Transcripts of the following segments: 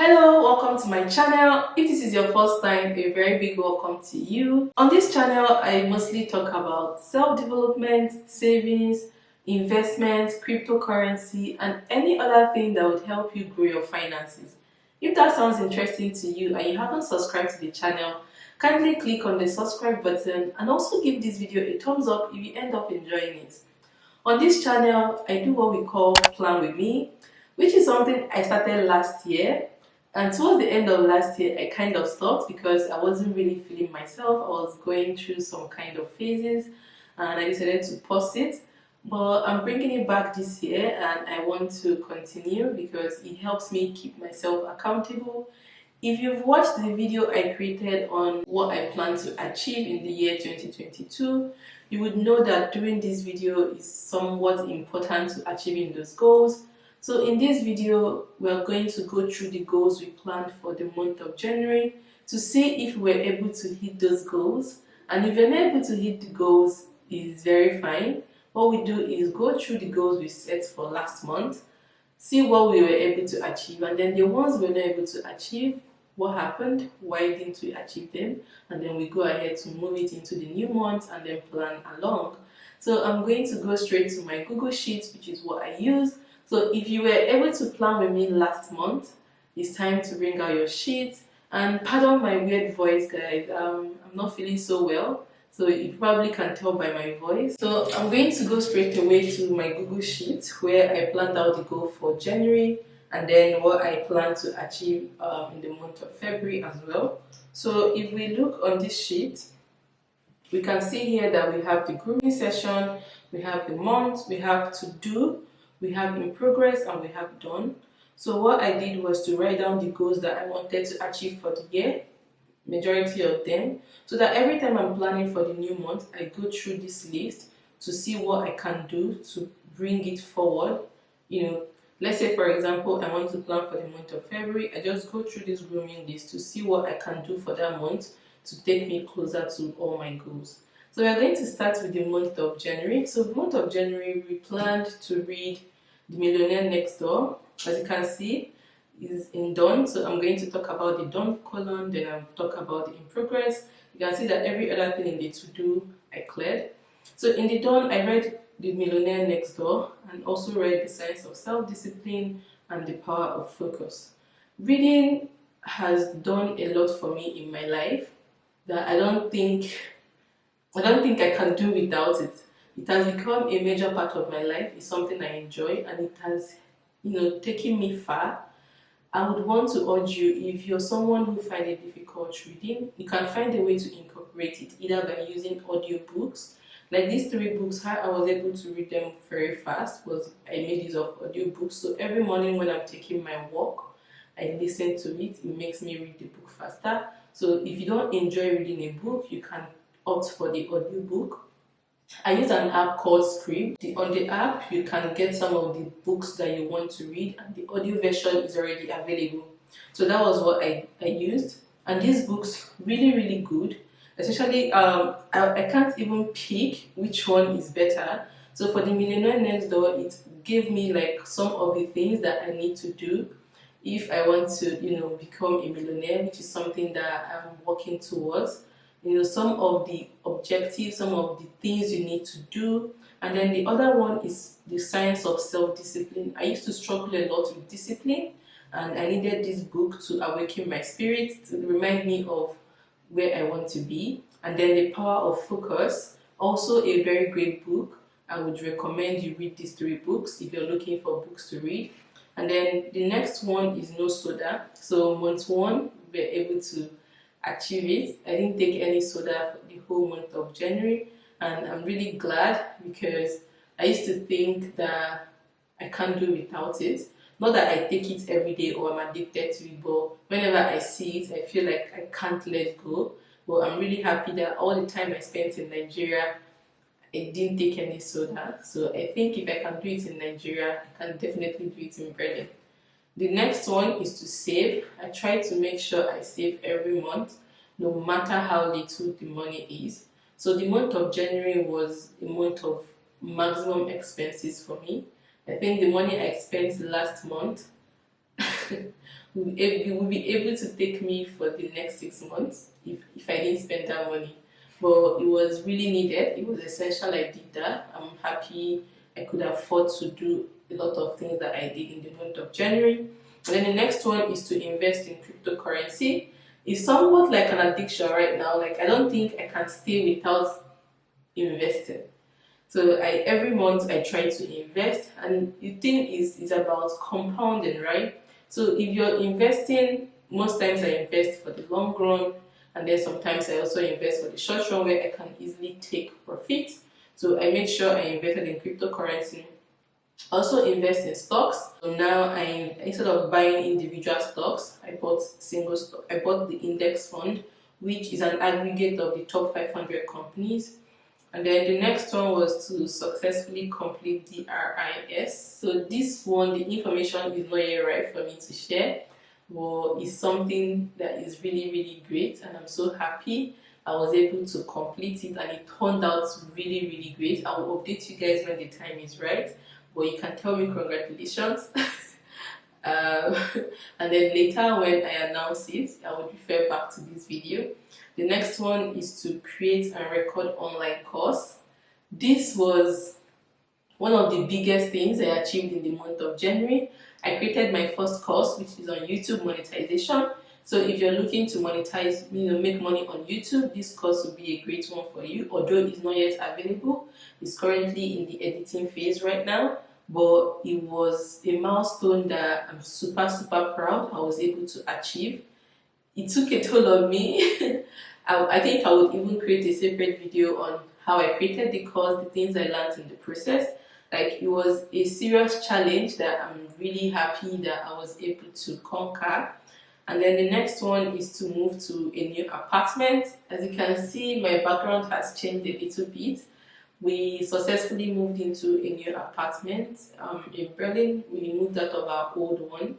Hello, welcome to my channel. If this is your first time, a very big welcome to you. On this channel, I mostly talk about self-development, savings, investments, cryptocurrency, and any other thing that would help you grow your finances. If that sounds interesting to you and you haven't subscribed to the channel, kindly click on the subscribe button and also give this video a thumbs up if you end up enjoying it. On this channel, I do what we call Plan With Me, which is something I started last year. And towards the end of last year, I kind of stopped because I wasn't really feeling myself. I was going through some kind of phases and I decided to pause it. But I'm bringing it back this year and I want to continue because it helps me keep myself accountable. If you've watched the video I created on what I plan to achieve in the year 2022, you would know that doing this video is somewhat important to achieving those goals. So in this video, we are going to go through the goals we planned for the month of January to see if we're able to hit those goals. And if you're not able to hit the goals, it's very fine. What we do is go through the goals we set for last month, see what we were able to achieve, and then the ones we were not able to achieve, what happened, why didn't we achieve them, and then we go ahead to move it into the new month and then plan along. So I'm going to go straight to my Google Sheets, which is what I use. So if you were able to plan with me last month, it's time to bring out your sheets. And pardon my weird voice, guys. I'm not feeling so well, so you probably can tell by my voice. So I'm going to go straight away to my Google Sheets where I planned out the goal for January and then what I plan to achieve in the month of February as well. So if we look on this sheet, we can see here that we have the grooming session, we have the month, we have to do, we have in progress, and we have done. So what I did was to write down the goals that I wanted to achieve for the year, majority of them, so that every time I'm planning for the new month, I go through this list to see what I can do to bring it forward. Let's say for example, I want to plan for the month of February. I just go through this grooming list to see what I can do for that month to take me closer to all my goals. So we're going to start with the month of January. So the month of January, we planned to read The Millionaire Next Door. As you can see, is in done. So I'm going to talk about the done column, then I'll talk about the in progress. You can see that every other thing in the to do I cleared. So in the done, I read The Millionaire Next Door and also read The Science of Self-Discipline and The Power of Focus. Reading has done a lot for me in my life that I don't think I can do without it. It has become a major part of my life. It's something I enjoy and it has, taken me far. I would want to urge you, if you're someone who finds it difficult reading, you can find a way to incorporate it either by using audiobooks. Like these 3 books, how I was able to read them very fast was I made use of audiobooks. So every morning when I'm taking my walk, I listen to it. It makes me read the book faster. So if you don't enjoy reading a book, you can opt for the audiobook. I use an app called Script. On the app, you can get some of the books that you want to read, and the audio version is already available. So that was what I used. And these books, really, really good. Especially, I can't even pick which one is better. So for The Millionaire Next Door, it gave me like some of the things that I need to do if I want to, become a millionaire, which is something that I'm working towards. Some of the objectives, some of the things you need to do. And then the other one is The Science of Self-Discipline. I used to struggle a lot with discipline, and I needed this book to awaken my spirit, to remind me of where I want to be. And then The Power of Focus, also a very great book. I would recommend you read these 3 books if you're looking for books to read. And then the next one is No Soda. So month 1, we're able to achieve it. I didn't take any soda for the whole month of January, and I'm really glad because I used to think that I can't do without it. Not that I take it every day or I'm addicted to it, but whenever I see it, I feel like I can't let go. But I'm really happy that all the time I spent in Nigeria, I didn't take any soda. So I think if I can do it in Nigeria, I can definitely do it in Britain. The next one is to save. I try to make sure I save every month, no matter how little the money is. So the month of January was a month of maximum expenses for me. I think the money I spent last month will be able to take me for the next 6 months if I didn't spend that money. But it was really needed, it was essential I did that. I'm happy I could afford to do a lot of things that I did in the month of January. And then the next one is to invest in cryptocurrency. It's somewhat like an addiction right now. Like I don't think I can stay without investing. So every month I try to invest, and the thing is about compounding, right? So if you're investing, most times I invest for the long run, and then sometimes I also invest for the short run where I can easily take profit. So I make sure I invested in cryptocurrency. Also invest in stocks. So now instead of buying individual stocks, I bought single stock. I bought the index fund, which is an aggregate of the top 500 companies. And then the next one was to successfully complete the RIS. So this one, the information is not yet right for me to share, but it's something that is really great, and I'm so happy I was able to complete it, and it turned out really great. I will update you guys when the time is right, but you can tell me congratulations. um, and then later when I announce it, I will refer back to this video. The next one is to create and record online course. This was one of the biggest things I achieved in the month of January. I created my first course, which is on YouTube monetization. So if you're looking to monetize, make money on YouTube, this course will be a great one for you. Although it's not yet available, it's currently in the editing phase right now. But it was a milestone that I'm super proud I was able to achieve. It took a toll on me. I think I would even create a separate video on how I created the course, the things I learned in the process. Like, it was a serious challenge that I'm really happy that I was able to conquer. And then the next one is to move to a new apartment. As you can see, my background has changed a little bit. We successfully moved into a new apartment in Berlin. We moved out of our old one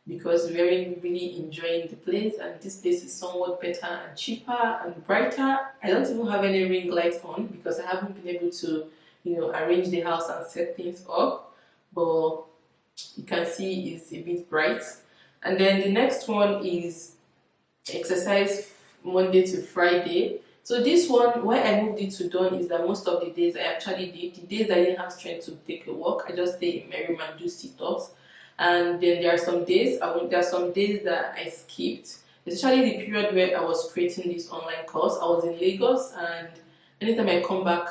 because we weren't really enjoying the place, and this place is somewhat better and cheaper and brighter. I don't even have any ring light on because I haven't been able to, arrange the house and set things up, but you can see it's a bit bright. And then the next one is exercise Monday to Friday. So this one, why I moved it to dawn is that most of the days I actually did. The days I didn't have strength to take a walk, I just stay in my room and do sit-ups. And then there are some days that I skipped, especially the period where I was creating this online course. I was in Lagos, and anytime I come back,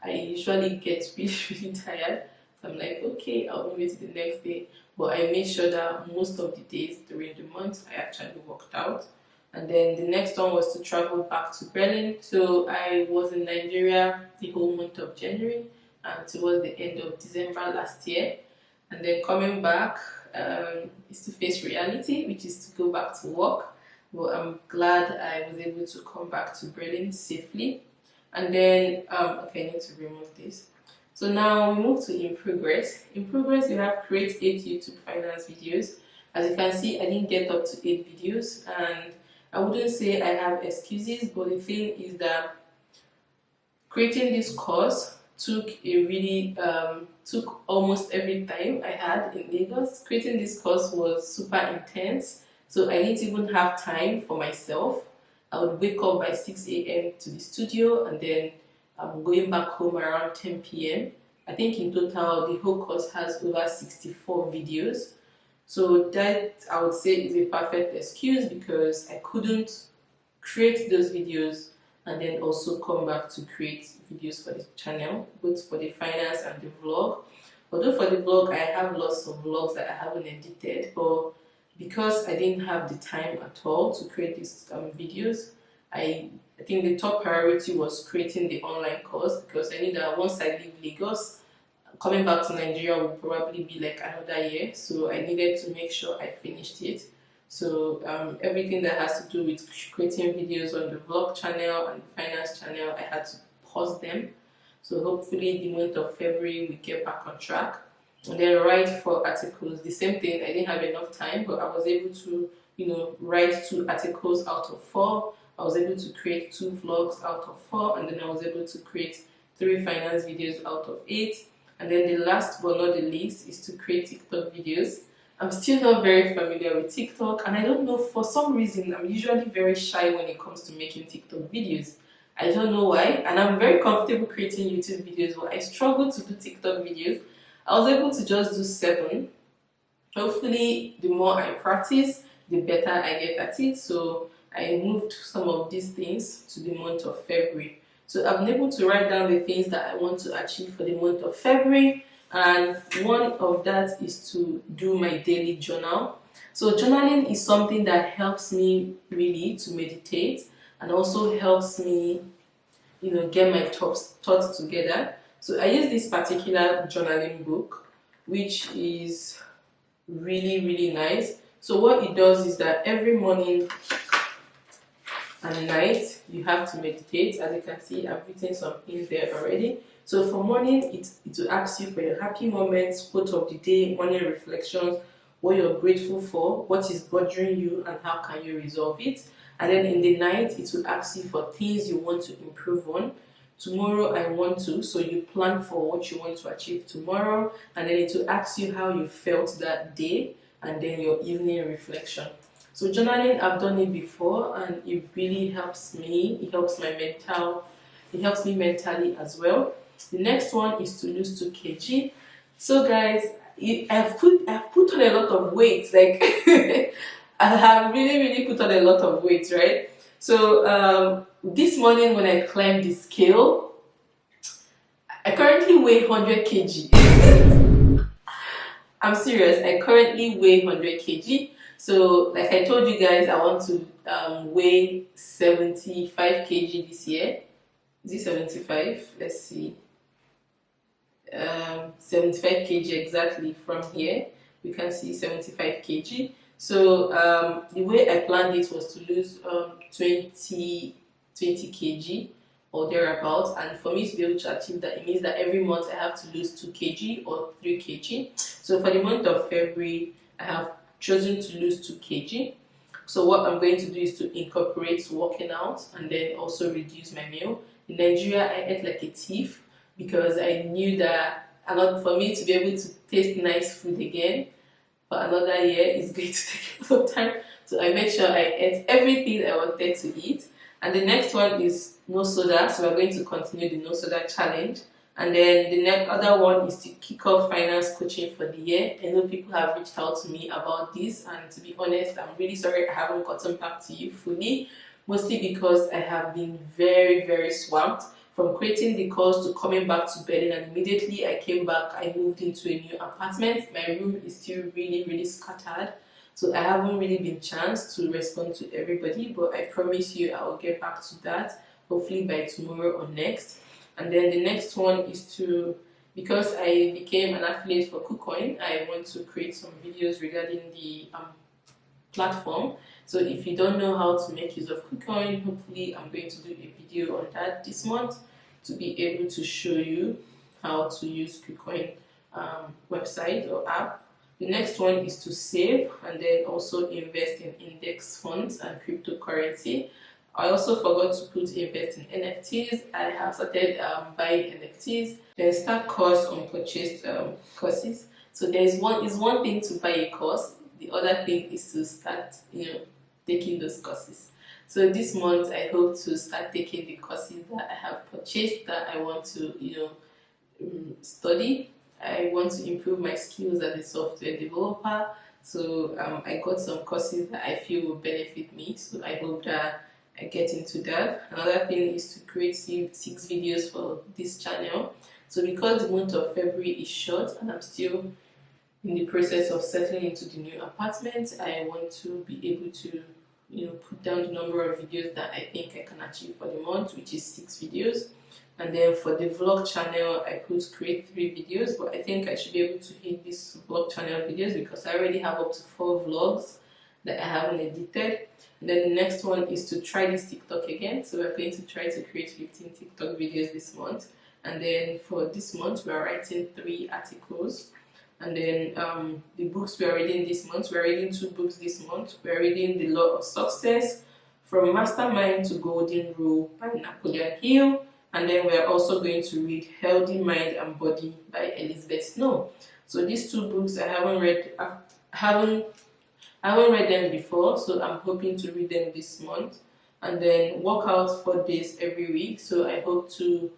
I usually get really tired. So I'm like, okay, I'll move it to the next day. But I made sure that most of the days during the month I actually worked out. And then the next one was to travel back to Berlin. So I was in Nigeria the whole month of January and towards the end of December last year. And then coming back is to face reality, which is to go back to work. But I'm glad I was able to come back to Berlin safely. And then, okay, I need to remove this. So now we move to in progress. In progress, we have create 8 YouTube finance videos. As you can see, I didn't get up to 8 videos, and I wouldn't say I have excuses, but the thing is that creating this course took took almost every time I had in Lagos. Creating this course was super intense, so I didn't even have time for myself. I would wake up by 6 a.m. to the studio, and then I'm going back home around 10 p.m. I think in total the whole course has over 64 videos. So that, I would say, is a perfect excuse because I couldn't create those videos and then also come back to create videos for the channel, both for the finance and the vlog. Although for the vlog, I have lots of vlogs that I haven't edited, but because I didn't have the time at all to create these videos, I think the top priority was creating the online course, because I knew that once I leave Lagos, coming back to Nigeria will probably be like another year, so I needed to make sure I finished it. So everything that has to do with creating videos on the vlog channel and the finance channel, I had to pause them. So hopefully the month of February we get back on track. And then write for articles, the same thing. I didn't have enough time, but I was able to, write 2 articles out of 4. I was able to create 2 vlogs out of 4, and then I was able to create 3 finance videos out of 8. And then the last but not the least is to create TikTok videos. I'm still not very familiar with TikTok, and I don't know, for some reason I'm usually very shy when it comes to making TikTok videos. I don't know why, and I'm very comfortable creating YouTube videos, but I struggle to do TikTok videos. I was able to just do 7. Hopefully, the more I practice, the better I get at it. So I moved some of these things to the month of February. So I've been able to write down the things that I want to achieve for the month of February, and one of that is to do my daily journal. So journaling is something that helps me really to meditate, and also helps me, get my thoughts together. So I use this particular journaling book, which is really nice. So what it does is that every morning and night you have to meditate. As you can see, I've written some things there already. So for morning, it will ask you for your happy moments, quote of the day, morning reflections, what you're grateful for, what is bothering you, and how can you resolve it. And then in the night, it will ask you for things you want to improve on. Tomorrow I want to, so you plan for what you want to achieve tomorrow, and then it will ask you how you felt that day, and then your evening reflection. So journaling, I've done it before, and it really helps me. It helps me mentally as well. The next one is to lose 2 kg. So guys, I've put on a lot of weight. Like I have really put on a lot of weight, right? So this morning when I climbed the scale, I currently weigh 100 kg. I'm serious, I currently weigh 100 kg. So like I told you guys, I want to weigh 75 kg this year. Is it 75? Let's see. 75 kg exactly from here. We can see 75 kg. So the way I planned it was to lose 20 kg or thereabouts, and for me to be able to achieve that, it means that every month I have to lose 2 kg or 3 kg. So for the month of February, I have chosen to lose 2 kg. So what I'm going to do is to incorporate working out, and then also reduce my meal. In Nigeria, I ate like a thief because I knew that for me to be able to taste nice food again for another year is going to take a lot of time. So I made sure I ate everything I wanted to eat. And the next one is no soda. So we're going to continue the no soda challenge. And then the next other one is to kick off finance coaching for the year. I know people have reached out to me about this, and to be honest, I'm really sorry I haven't gotten back to you fully, mostly because I have been very swamped from creating the course to coming back to Berlin, and immediately I came back, I moved into a new apartment. My room is still really scattered, so I haven't really been chance to respond to everybody, but I promise you I will get back to that hopefully by tomorrow or next. And then the next one is to, because I became an affiliate for KuCoin, I want to create some videos regarding the platform. So if you don't know how to make use of KuCoin, hopefully I'm going to do a video on that this month to be able to show you how to use KuCoin website or app. The next one is to save and then also invest in index funds and cryptocurrency. I also forgot to put invest in NFTs. I have started buying NFTs. Then start course on purchased courses. So there's one thing to buy a course. The other thing is to start, taking those courses. So this month I hope to start taking the courses that I have purchased that I want to, study. I want to improve my skills as a software developer. So I got some courses that I feel will benefit me. So I hope that I get into that. Another thing is to create 6 videos for this channel. So because the month of February is short and I'm still in the process of settling into the new apartment, I want to be able to put down the number of videos that I think I can achieve for the month, which is 6 videos. And then for the vlog channel, I could create 3 videos, but I think I should be able to hit these vlog channel videos because I already have up to 4 vlogs that I haven't edited. And then the next one is to try this TikTok again. So we're going to try to create 15 TikTok videos this month. And then for this month, we're writing 3 articles. And then the books we are reading this month, we're reading 2 books this month. We're reading The Law of Success, From Mastermind to Golden Rule by Napoleon Hill. And then we're also going to read Healthy Mind and Body by Elizabeth Snow. So these 2 books I haven't read. haven't I haven't read them before, so I'm hoping to read them this month. And then work out 4 days every week. So I hope to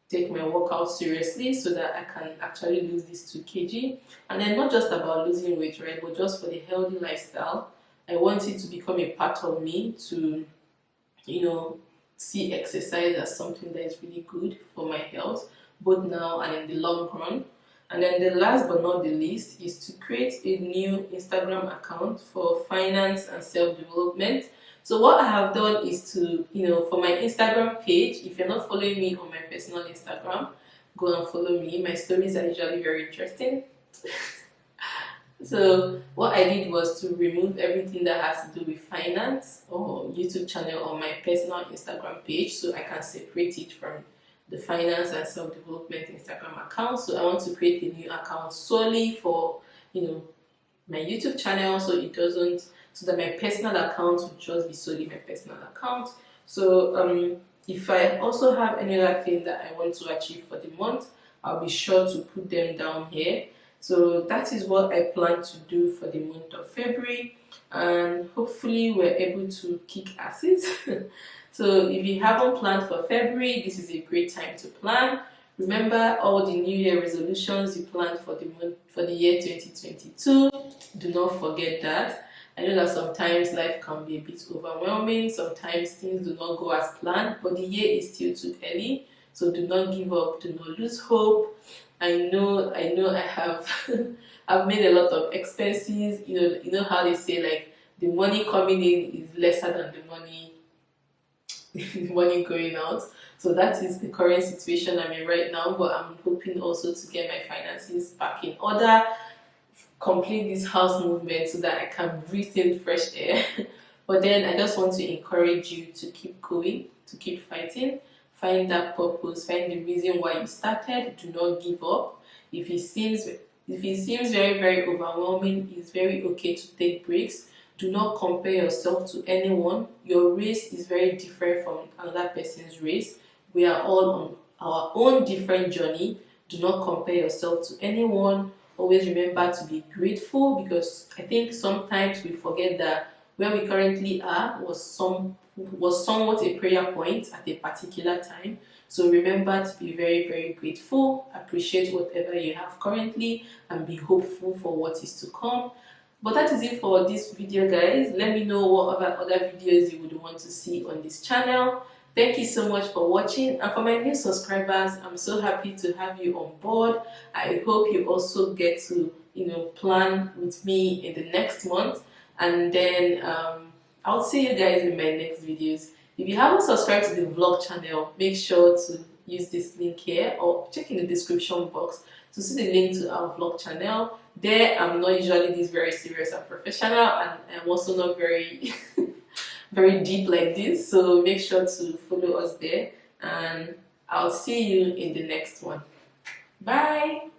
take my workout seriously so that I can actually lose this 2 kg. And then not just about losing weight, right, but just for the healthy lifestyle. I want it to become a part of me to, you know, see exercise as something that is really good for my health, both now and in the long run. And then the last but not the least is to create a new Instagram account for finance and self-development. So what I have done is to, for my Instagram page, if you're not following me on my personal Instagram, go and follow me. My stories are usually very interesting. So what I did was to remove everything that has to do with finance or YouTube channel on my personal Instagram page, so I can separate it from the finance and self-development Instagram account. So I want to create a new account solely for, my YouTube channel, so that my personal account will just be solely my personal account. So if I also have any other thing that I want to achieve for the month, I'll be sure to put them down here. So that is what I plan to do for the month of February, and hopefully we're able to kick asses. So if you haven't planned for February, this is a great time to plan. Remember all the New Year resolutions you planned for the year 2022. Do not forget that. I know that sometimes life can be a bit overwhelming. Sometimes things do not go as planned, but the year is still too early. So do not give up. Do not lose hope. I know. I have. I've made a lot of expenses. You know how they say, like, the money coming in is lesser than the money going out. So that is the current situation I'm in right now. But I'm hoping also to get my finances back in order, complete this house movement so that I can breathe in fresh air. But then I just want to encourage you to keep going, to keep fighting. Find that purpose, find the reason why you started. Do not give up. If it seems very, very overwhelming, it's very okay to take breaks. Do not compare yourself to anyone. Your race is very different from another person's race. We are all on our own different journey. Do not compare yourself to anyone. Always remember to be grateful, because I think sometimes we forget that where we currently are was somewhat a prayer point at a particular time. So remember to be very, very grateful, appreciate whatever you have currently, and be hopeful for what is to come. But that is it for this video, guys. Let me know what other videos you would want to see on this channel. Thank you so much for watching, and for my new subscribers, I'm so happy to have you on board. I hope you also get to plan with me in the next month, and then I'll see you guys in my next videos. If you haven't subscribed to the vlog channel, make sure to use this link here or check in the description box to see the link to our vlog channel. There, I'm not usually this very serious and professional, and I'm also not very very deep like this. So make sure to follow us there, and I'll see you in the next one. Bye.